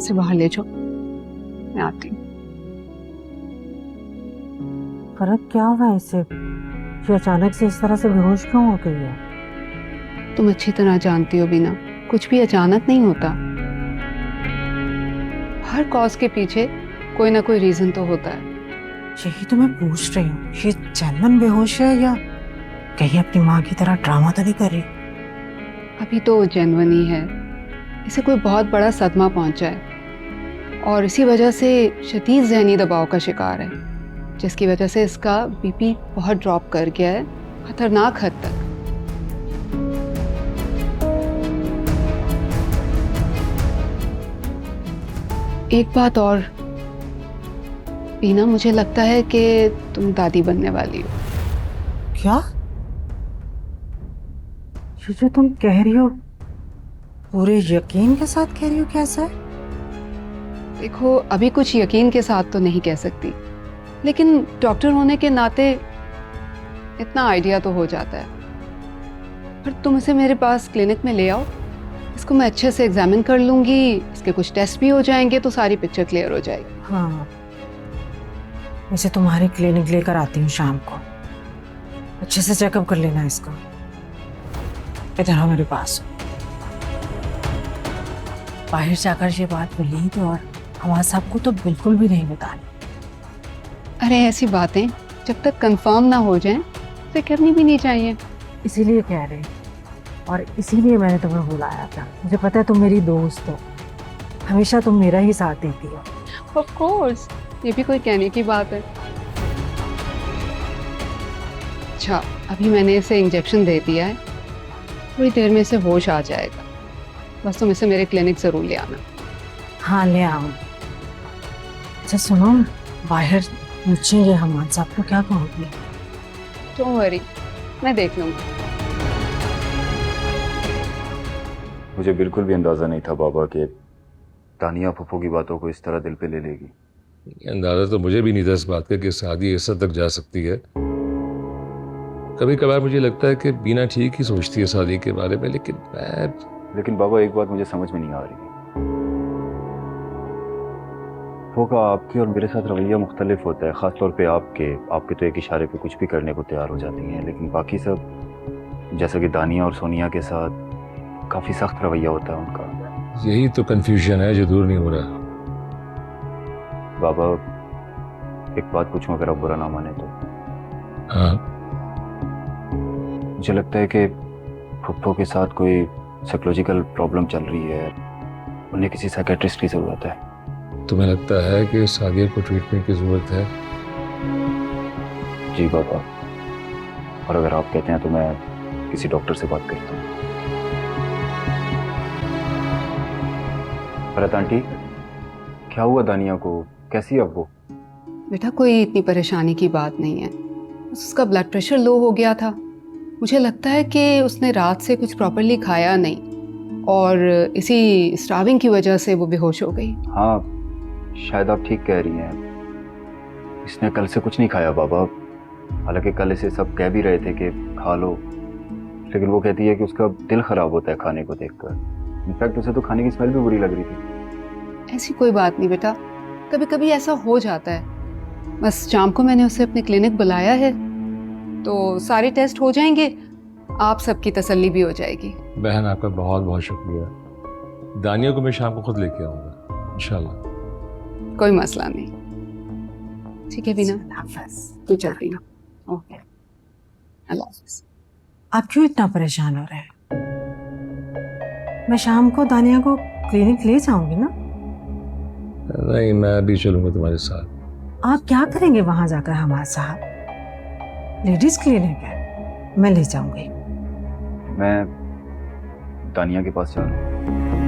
इसे बाहर ले जाओ, मैं आती हूँ। फर्क क्या हुआ है इसे? ये अचानक से इस तरह से बेहोश क्यों हो गई है? तुम अच्छी तरह जानती हो बीना, कुछ भी अचानक नहीं होता। हर कॉज के पीछे कोई ना कोई रीजन तो होता है। यही तो मैं पूछ रही हूँ, ये जनमन बेहोश है या कहीं अपनी माँ की तरह ड्रामा तो नहीं कर रही? अभी तो जेन्युइन ही है, इसे कोई बहुत बड़ा सदमा पहुंचा है और इसी वजह से शदीद ज़हनी दबाव का शिकार है, जिसकी वजह से इसका बीपी बहुत ड्रॉप कर गया है, खतरनाक हद तक। एक बात और बीना, मुझे लगता है कि तुम दादी बनने वाली हो। क्या? ये जो तुम कह रही हो पूरे यकीन के साथ कह रही हो? कैसा है? देखो, अभी कुछ यकीन के साथ तो नहीं कह सकती, लेकिन डॉक्टर होने के नाते इतना आइडिया तो हो जाता है। पर तुम इसे मेरे पास क्लिनिक में ले आओ, इसको मैं अच्छे से एग्जामिन कर लूंगी, इसके कुछ टेस्ट भी हो जाएंगे तो सारी पिक्चर क्लियर हो जाएगी। हाँ, इसे तुम्हारी क्लिनिक लेकर आती हूँ शाम को, अच्छे से चेकअप कर लेना इसको। इधर आओ मेरे पास। बाहर जाकर ये बात मिली तो और हमारे साहब को तो बिल्कुल भी नहीं बतानी। अरे ऐसी बातें जब तक कंफर्म ना हो जाएं तो करनी भी नहीं चाहिए। इसीलिए कह रहे और इसीलिए मैंने तुम्हें बुलाया था। मुझे पता है तुम मेरी दोस्त हो, हमेशा तुम मेरा ही साथ देती हो। ऑफ कोर्स, ये भी कोई कहने की बात है। अच्छा, अभी मैंने इसे इंजेक्शन दे दिया है, थोड़ी देर में इसे होश आ जाएगा। बस तुम इसे मेरे क्लिनिक जरूर ले आना। हाँ, ले आओ। अच्छा सुनो, बाहर पूछेंगे हमारे साहब को, क्या कहोगे? डोंट वरी, मैं देख लूंगी। मुझे बिल्कुल भी अंदाजा नहीं था बाबा कि तानिया फूफो की बातों को इस तरह दिल पे ले लेगी। अंदाजा तो मुझे भी नहीं था इस बात का कि शादी इस हद तक जा सकती है। कभी कभार मुझे लगता है कि बीना ठीक ही सोचती है शादी के बारे में, लेकिन बाबा एक बात मुझे समझ में नहीं आ रही। होगा आपकी और मेरे साथ रवैया मुख्तलिफ होता है, ख़ासतौर पे आपके तो एक इशारे पे कुछ भी करने को तैयार हो जाती हैं, लेकिन बाकी सब जैसा कि दानिया और सोनिया के साथ काफ़ी सख्त रवैया होता है उनका। यही तो कंफ्यूजन है जो दूर नहीं हो रहा। बाबा एक बात पूछूं, अगर आप बुरा ना माने तो? हाँ, मुझे लगता है कि फुप्पो के साथ कोई साइकोलॉजिकल प्रॉब्लम चल रही है, उन्हें किसी साइकेट्रिस्ट की ज़रूरत है। तुम्हें लगता है कि सादिया को ट्रीटमेंट की ज़रूरत है? जी बाबा, और अगर आप कहते हैं तो मैं किसी डॉक्टर से बात करता हूँ। भरत आंटी, क्या हुआ दानिया को? कैसी है अब वो? बेटा, कोई इतनी परेशानी की बात नहीं है, बस उसका ब्लड प्रेशर लो हो गया था। मुझे लगता है कि उसने रात से कुछ प्रॉपरली खाया नहीं और इसी स्टार्विंग की वजह से वो बेहोश हो गई। हाँ, शायद आप ठीक कह रही हैं। इसने कल से कुछ नहीं खाया बाबा, हालांकि कल इसे सब कह भी रहे थे कि खा लो, लेकिन वो कहती है कि उसका दिल खराब होता है खाने को देखकर। इनफैक्ट उसे तो खाने की स्मेल भी बुरी लग रही थी। ऐसी कोई बात नहीं बेटा, कभी कभी ऐसा हो जाता है। बस शाम को मैंने उसे अपने क्लिनिक बुलाया है तो सारे टेस्ट हो जाएंगे, आप सबकी तसल्ली भी हो जाएगी। बहन, आपका बहुत बहुत शुक्रिया। दानिया को मैं शाम को खुद लेके आऊँगा इंशाल्लाह। कोई मसला नहीं। ठीक है बीना, तू चलती है। ओके, अल्लाह हाफ़िज़। आप क्यों इतना परेशान हो रहे हैं? मैं शाम को दानिया को क्लिनिक ले जाऊंगी ना। नहीं, मैं भी चलूंगा तुम्हारे साथ। आप क्या करेंगे वहां जाकर? हमारे साहब लेडीज क्लिनिक है, मैं ले जाऊंगी। मैं दानिया के पास जा रहा हूँ।